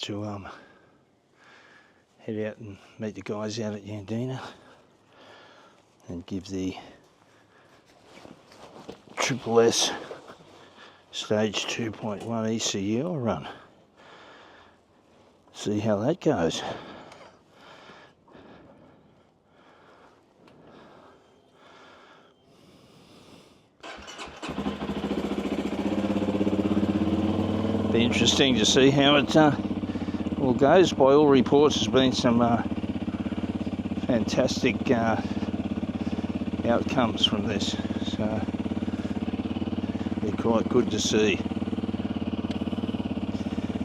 to head out and meet the guys out at Yandina and give the SSS Stage 2.1 ECU a run. See how that goes. Be interesting to see how it all goes. By all reports, there's been some fantastic outcomes from this, so be quite good to see.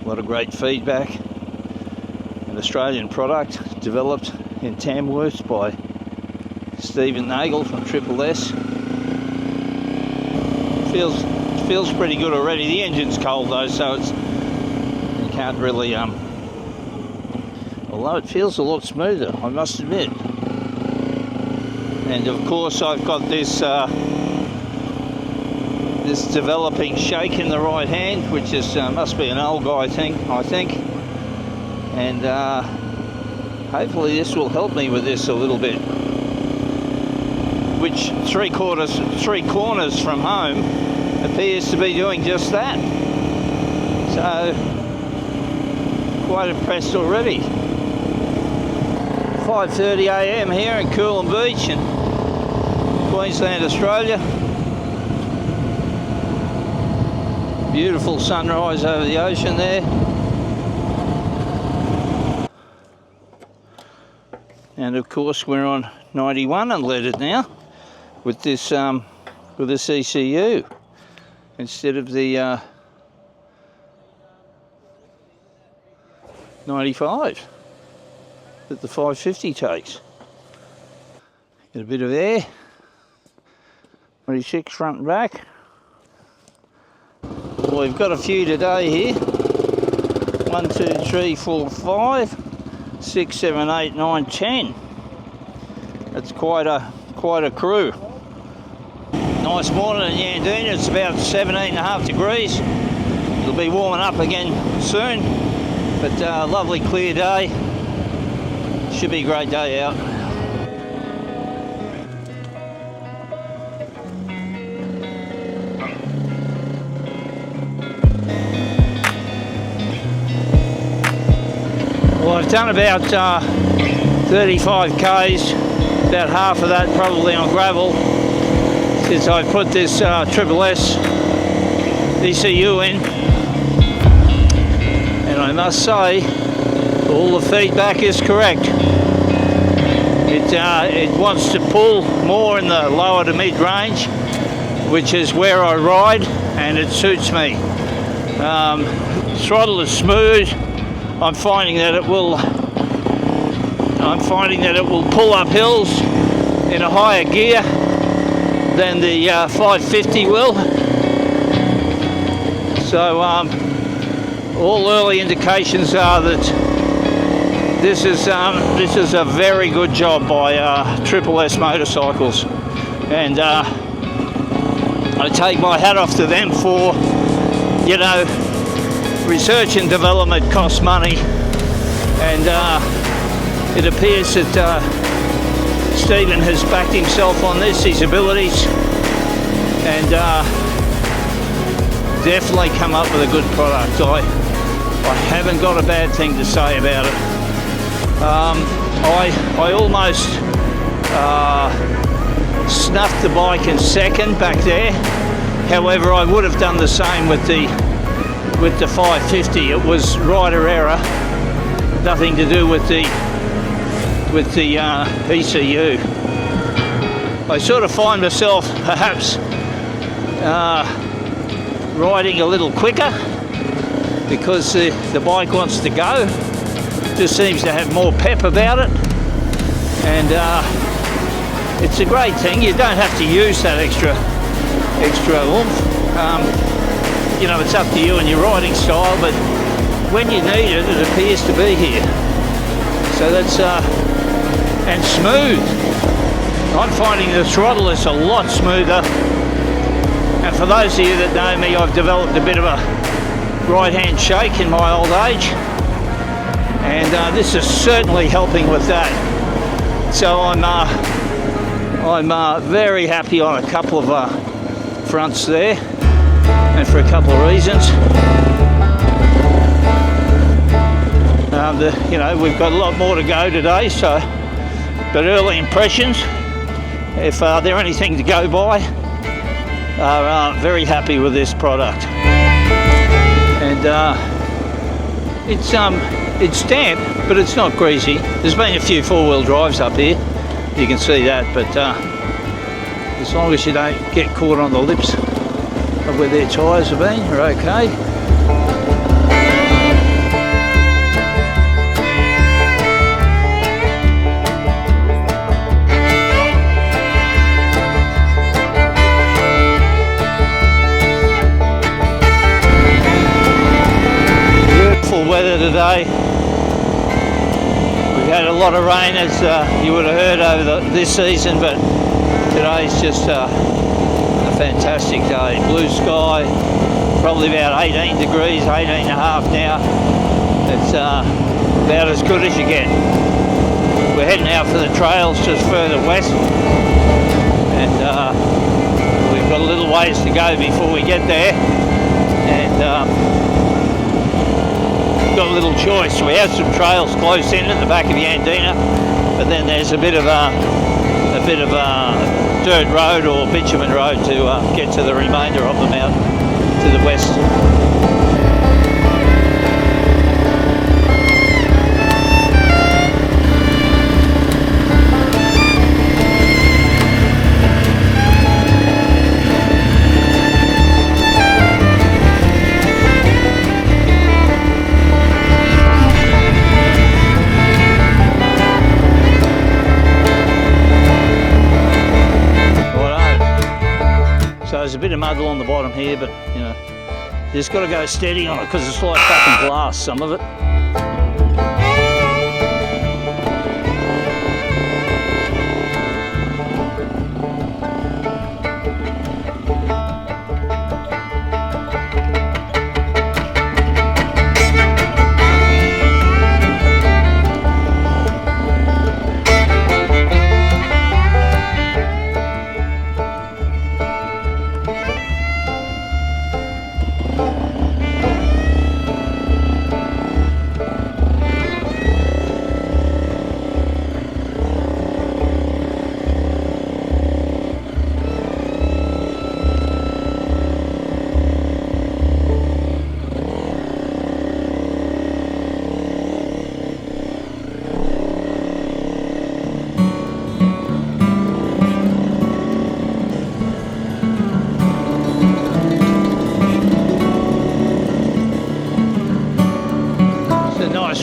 A lot of great feedback. An Australian product developed in Tamworth by Stephen Nagel from SSS. Feels pretty good already. The engine's cold though, so you can't really although it feels a lot smoother, I must admit. And of course I've got this this developing shake in the right hand, which is must be an old guy thing, I think. And hopefully this will help me with this a little bit, which three corners from home appears to be doing just that. So quite impressed already. 5:30 a.m. here in Coolum Beach in Queensland, Australia. Beautiful sunrise over the ocean there. And of course we're on 91 unleaded now with this ECU instead of the 95 that the 550 takes. Get a bit of air. 26 front and back. Well, we've got a few today here. 1, 2, 3, 4, 5, 6, 7, 8, 9, 10. That's quite a crew. Nice morning in Yandina. It's about 17.5 degrees. It'll be warming up again soon, but lovely clear day. Should be a great day out. Well, I've done about 35 k's, about half of that probably on gravel, since I put this SSS ECU in, and I must say all the feedback is correct. It wants to pull more in the lower to mid range, which is where I ride, and it suits me. Throttle is smooth. I'm finding that it will pull up hills in a higher gear than the 550 will. So all early indications are that this is a very good job by SSS Motorcycles, and I take my hat off to them for, you know, research and development costs money, and it appears that Stephen has backed himself on this, his abilities, and definitely come up with a good product. I haven't got a bad thing to say about it. I almost snuffed the bike in second back there. However, I would have done the same with the 550. It was rider error, nothing to do with the ECU. I sort of find myself perhaps riding a little quicker because the bike wants to go. Just seems to have more pep about it, and it's a great thing. You don't have to use that extra oomph. You know, it's up to you and your riding style, but when you need it, it appears to be here. So that's and smooth. I'm finding the throttle is a lot smoother. And for those of you that know me, I've developed a bit of a right-hand shake in my old age. and this is certainly helping with that. So I'm very happy on a couple of fronts there, and for a couple of reasons. You know, we've got a lot more to go today, so, but early impressions, if they're anything to go by, are very happy with this product. And it's damp, but it's not greasy. There's been a few four-wheel drives up here, you can see that, but as long as you don't get caught on the lips of where their tyres have been, you're okay. Weather today. We've had a lot of rain, as you would have heard over this season, but today's just a fantastic day. Blue sky, probably about 18 degrees, 18 and a half now. It's about as good as you get. We're heading out for the trails just further west, and we've got a little ways to go before we get there, and got a little choice. We have some trails close in at the back of Yandina, but then there's a bit of a dirt road or bitumen road to get to the remainder of them out to the west. So there's a bit of muddle on the bottom here, but you know, you just got to go steady on it because it's like fucking glass, some of it.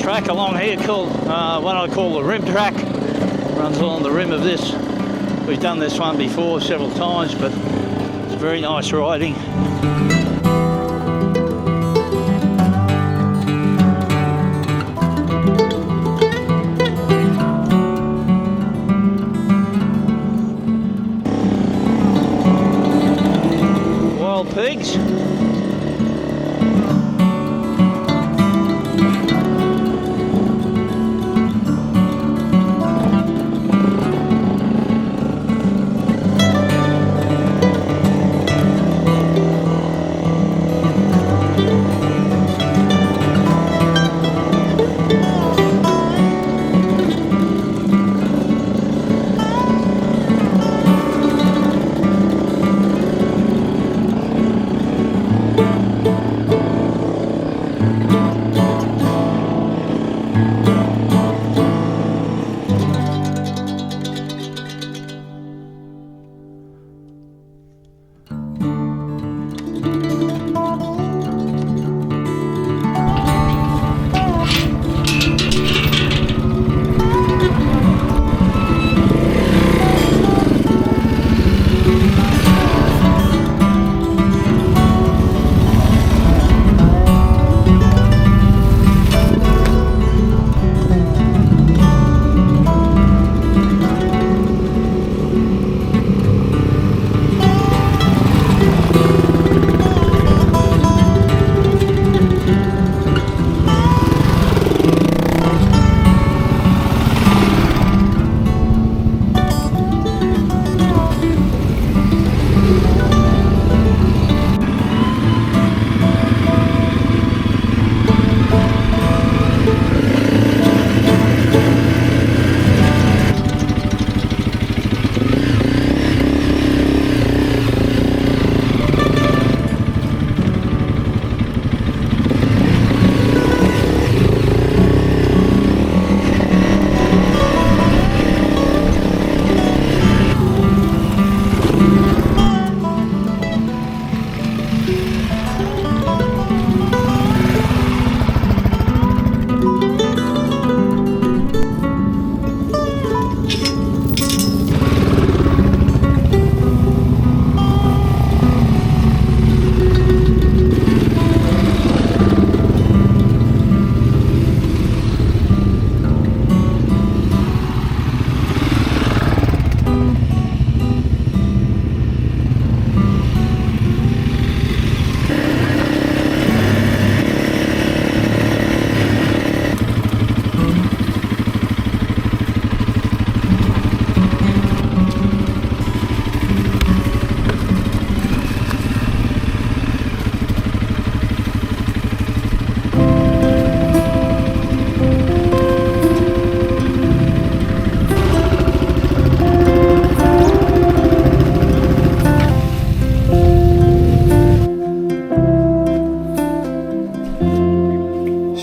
Track along here called one I call the rim track. Runs along the rim of this. We've done this one before several times, but it's very nice riding. Wild pigs.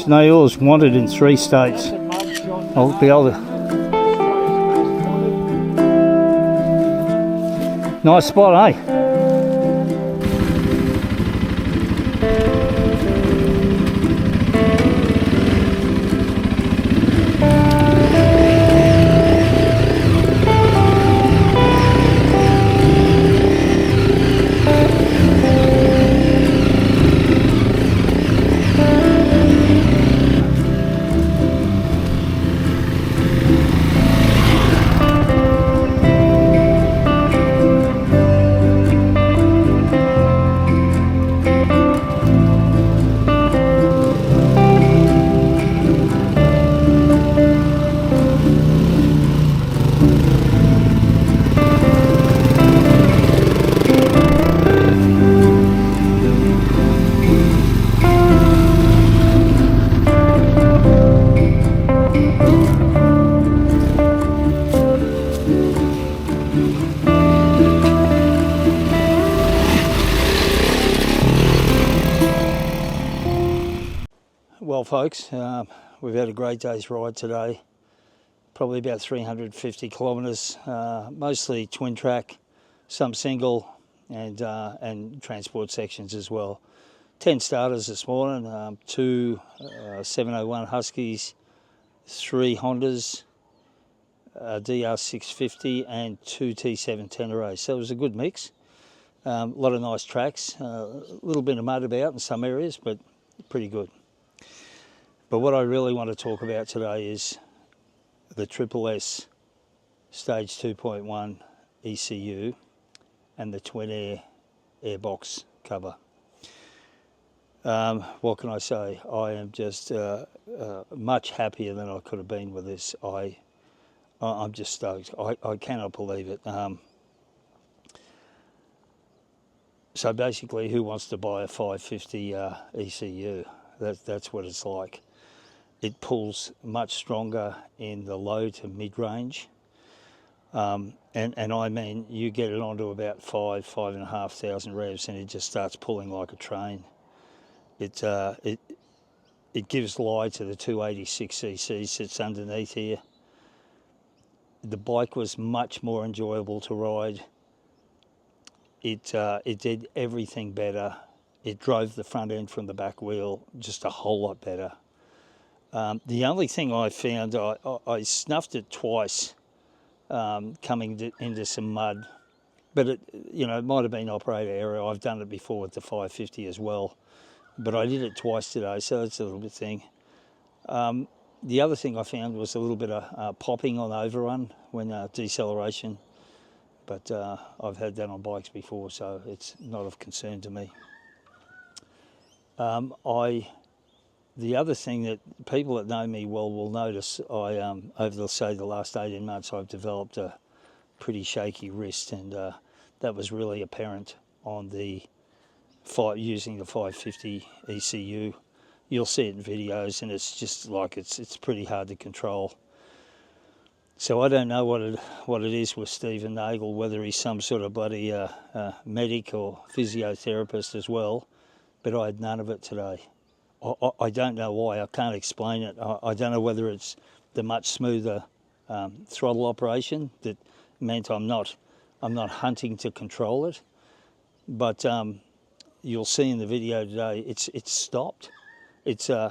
folks, Nail's wanted in 3 states. I'll be able to... Nice spot, eh? Well folks, we've had a great day's ride today, probably about 350 kilometres, mostly twin track, some single and transport sections as well. 10 starters this morning, 2 701 Huskies, 3 Hondas, a DR650 and 2 T7 Tenerays, so it was a good mix. A lot of nice tracks, a little bit of mud about in some areas, but pretty good. But what I really want to talk about today is the SSS Stage 2.1 ECU and the twin airbox cover. What can I say? I am just much happier than I could have been with this. I'm just stoked. I cannot believe it. So basically, who wants to buy a 550 ECU? That's what it's like. It pulls much stronger in the low to mid-range. And I mean, you get it onto about 5,500 revs and it just starts pulling like a train. It gives lie to the 286cc that's underneath here. The bike was much more enjoyable to ride. It did everything better. It drove the front end from the back wheel just a whole lot better. The only thing I found, I snuffed it twice coming into some mud, but it might have been operator error. I've done it before with the 550 as well, but I did it twice today, so it's a little bit thing. The other thing I found was a little bit of popping on overrun when deceleration, but I've had that on bikes before, so it's not of concern to me. The other thing that people that know me well will notice, over the last 18 months, I've developed a pretty shaky wrist, and that was really apparent on using the 550 ECU. You'll see it in videos, and it's just like it's pretty hard to control. So I don't know what it is with Stephen Nagel, whether he's some sort of bloody medic or physiotherapist as well, but I had none of it today. I don't know why. I can't explain it. I don't know whether it's the much smoother throttle operation that meant I'm not hunting to control it. But you'll see in the video today, it's stopped. I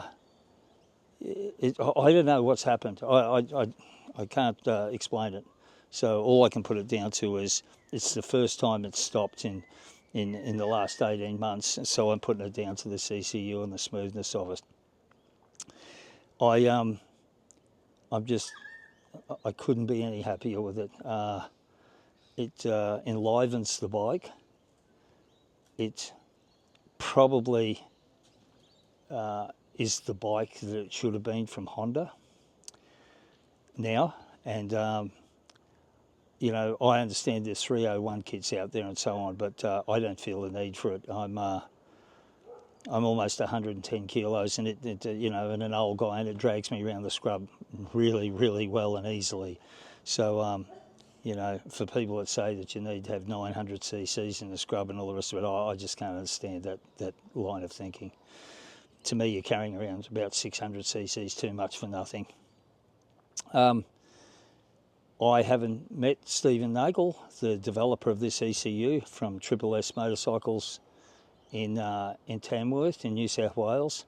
don't know what's happened. I can't explain it. So all I can put it down to is it's the first time it's stopped in the last 18 months, so I'm putting it down to the ECU and the smoothness of it. I couldn't be any happier with it. It enlivens the bike. It probably is the bike that it should have been from Honda now, and I understand there's 301 kits out there and so on, but I don't feel the need for it. I'm almost 110 kilos, and and an old guy, and it drags me around the scrub really, really well and easily. So, for people that say that you need to have 900 cc's in the scrub and all the rest of it, I just can't understand that line of thinking. to me, you're carrying around about 600 cc's too much for nothing. I haven't met Stephen Nagel, the developer of this ECU from SSS Motorcycles in Tamworth in New South Wales,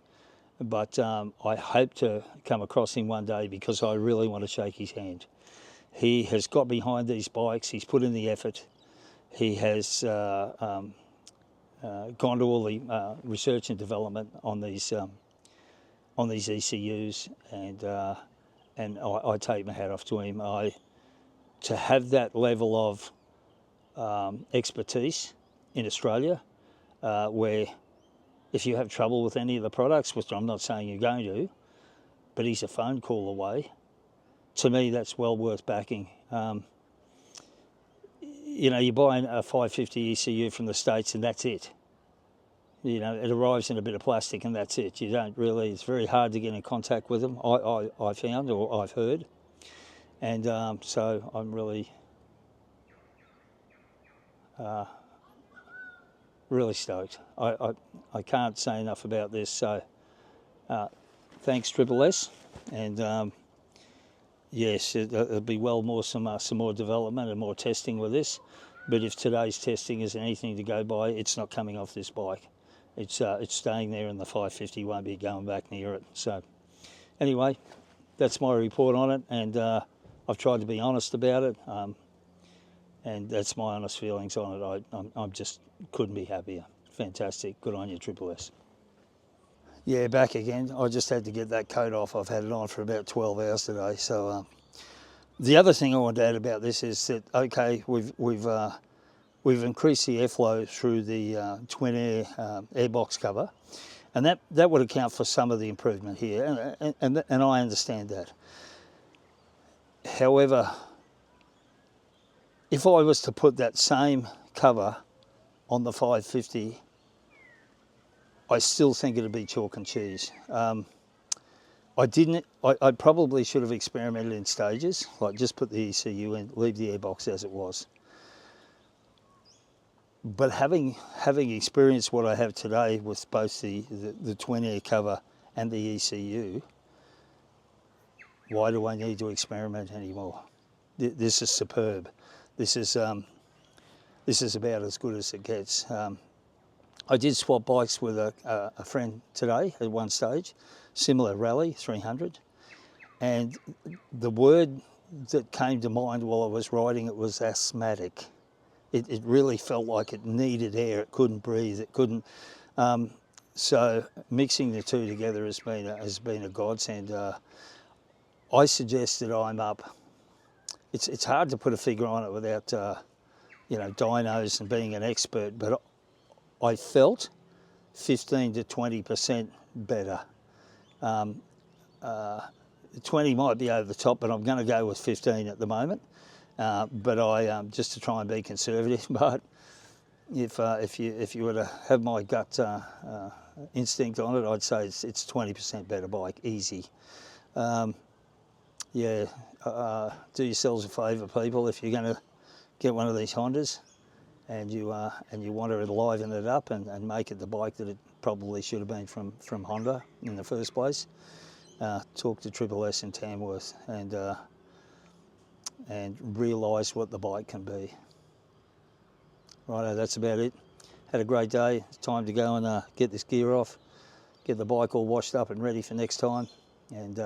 but I hope to come across him one day because I really want to shake his hand. He has got behind these bikes, he's put in the effort, he has gone to all the research and development on these ECUs, and I take my hat off to him. To have that level of expertise in Australia, where if you have trouble with any of the products, which I'm not saying you're going to, but he's a phone call away, to me that's well worth backing. You know, you're buying a 550 ECU from the States and that's it. You know, it arrives in a bit of plastic and that's it. You don't really, it's very hard to get in contact with them, I found, or I've heard. And so I'm really, really stoked. I can't say enough about this. So thanks, SSS. And yes, it'll be well more some more development and more testing with this. But if today's testing is anything to go by, it's not coming off this bike. It's staying there, and the 550 won't be going back near it. So anyway, that's my report on it, and I've tried to be honest about it, and that's my honest feelings on it. I just couldn't be happier. Fantastic. Good on you, SSS. Yeah, back again. I just had to get that coat off. I've had it on for about 12 hours today. So the other thing I want to add about this is that, okay, we've increased the airflow through the twin air airbox cover, and that would account for some of the improvement here, and I understand that. However, if I was to put that same cover on the 550, I still think it'd be chalk and cheese. I probably should have experimented in stages, like just put the ECU in, leave the airbox as it was. But having experienced what I have today with both the twin air cover and the ECU, why do I need to experiment anymore? This is superb. This is about as good as it gets. I did swap bikes with a friend today at one stage, similar rally, 300, and the word that came to mind while I was riding it was asthmatic. It really felt like it needed air, it couldn't breathe, it couldn't. So mixing the two together has been a godsend. I suggest that I'm up. It's hard to put a figure on it without you know, dynos and being an expert, but I felt 15 to 20% better. 20 might be over the top, but I'm going to go with 15 at the moment. But I just to try and be conservative. But if you were to have my gut instinct on it, I'd say it's 20% better bike, easy. Yeah, do yourselves a favour, people, if you're going to get one of these Hondas and you want to liven it up and make it the bike that it probably should have been from Honda in the first place. Talk to SSS in Tamworth and realise what the bike can be. Righto, that's about it. Had a great day. It's time to go and get this gear off, get the bike all washed up and ready for next time, and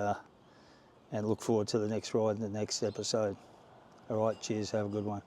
look forward to the next ride and the next episode. All right, cheers, have a good one.